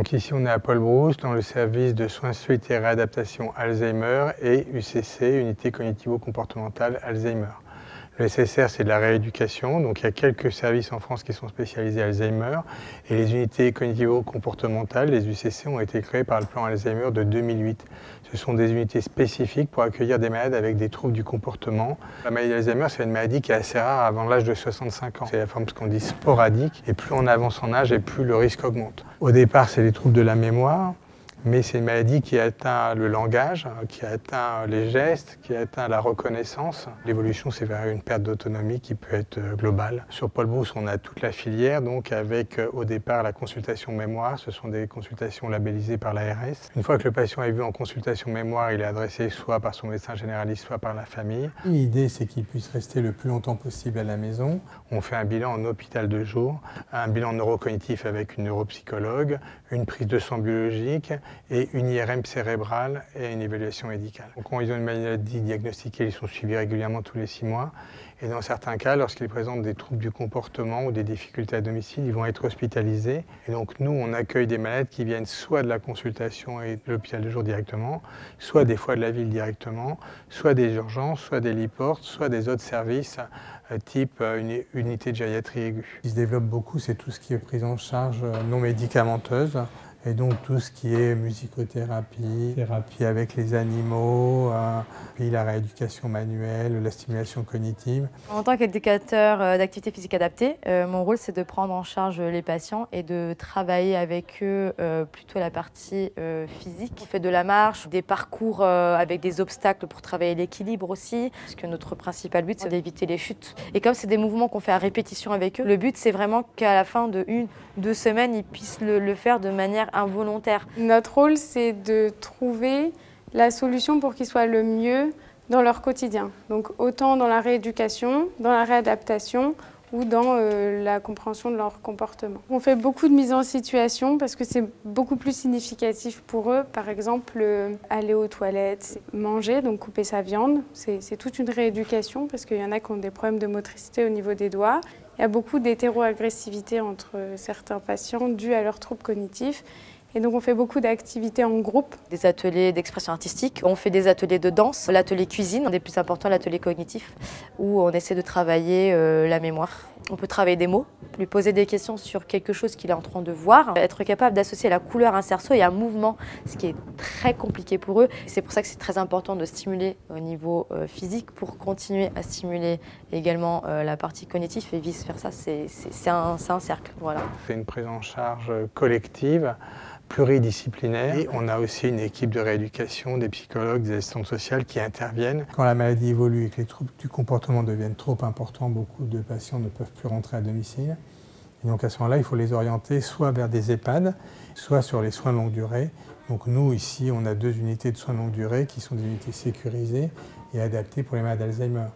Donc ici on est à Paul Brousse dans le service de soins suite et réadaptation Alzheimer et UCC, unité cognitivo-comportementale Alzheimer. Le SSR, c'est de la rééducation, donc il y a quelques services en France qui sont spécialisés Alzheimer et les unités cognitivo-comportementales, les UCC, ont été créées par le plan Alzheimer de 2008. Ce sont des unités spécifiques pour accueillir des malades avec des troubles du comportement. La maladie d'Alzheimer, c'est une maladie qui est assez rare avant l'âge de 65 ans. C'est la forme qu'on dit sporadique et plus on avance en âge et plus le risque augmente. Au départ, c'est les troubles de la mémoire. Mais c'est une maladie qui atteint le langage, qui atteint les gestes, qui atteint la reconnaissance. L'évolution, c'est vers une perte d'autonomie qui peut être globale. Sur Paul Brousse, on a toute la filière, donc avec au départ la consultation mémoire. Ce sont des consultations labellisées par l'ARS. Une fois que le patient est vu en consultation mémoire, il est adressé soit par son médecin généraliste, soit par la famille. L'idée, c'est qu'il puisse rester le plus longtemps possible à la maison. On fait un bilan en hôpital de jour, un bilan neurocognitif avec une neuropsychologue, une prise de sang biologique, et une IRM cérébrale et une évaluation médicale. Donc, quand ils ont une maladie diagnostiquée, ils sont suivis régulièrement tous les 6 mois. Et dans certains cas, lorsqu'ils présentent des troubles du comportement ou des difficultés à domicile, ils vont être hospitalisés. Et donc nous, on accueille des malades qui viennent soit de la consultation et de l'hôpital de jour directement, soit des fois de la ville directement, soit des urgences, soit des lits-portes, soit des autres services type une unité de gériatrie aiguë. Ce qui se développe beaucoup, c'est tout ce qui est prise en charge non médicamenteuse. Et donc tout ce qui est musicothérapie, thérapie avec les animaux, puis la rééducation manuelle, la stimulation cognitive. En tant qu'éducateur d'activité physique adaptée, mon rôle c'est de prendre en charge les patients et de travailler avec eux plutôt la partie physique. On fait de la marche, des parcours avec des obstacles pour travailler l'équilibre aussi, parce que notre principal but c'est d'éviter les chutes. Et comme c'est des mouvements qu'on fait à répétition avec eux, le but c'est vraiment qu'à la fin de 1-2 semaines, ils puissent le faire de manière involontaire. Notre rôle, c'est de trouver la solution pour qu'ils soient le mieux dans leur quotidien. Donc autant dans la rééducation, dans la réadaptation ou dans la compréhension de leur comportement. On fait beaucoup de mise en situation parce que c'est beaucoup plus significatif pour eux. Par exemple, aller aux toilettes, manger, donc couper sa viande. C'est toute une rééducation parce qu'il y en a qui ont des problèmes de motricité au niveau des doigts. Il y a beaucoup d'hétéroagressivité entre certains patients dus à leurs troubles cognitifs. Et donc on fait beaucoup d'activités en groupe. Des ateliers d'expression artistique, on fait des ateliers de danse, l'atelier cuisine, un des plus importants, l'atelier cognitif, où on essaie de travailler la mémoire. On peut travailler des mots, lui poser des questions sur quelque chose qu'il est en train de voir, être capable d'associer la couleur à un cerceau et un mouvement, ce qui est très compliqué pour eux. C'est pour ça que c'est très important de stimuler au niveau physique pour continuer à stimuler également la partie cognitive et vice versa. C'est un cercle. Voilà. C'est une prise en charge collective, pluridisciplinaire. Et on a aussi une équipe de rééducation, des psychologues, des assistantes sociales qui interviennent. Quand la maladie évolue et que les troubles du comportement deviennent trop importants, beaucoup de patients ne peuvent plus rentrer à domicile. Et donc à ce moment-là, il faut les orienter soit vers des EHPAD, soit sur les soins de longue durée. Donc nous, ici, on a 2 unités de soins de longue durée qui sont des unités sécurisées et adaptées pour les malades d'Alzheimer.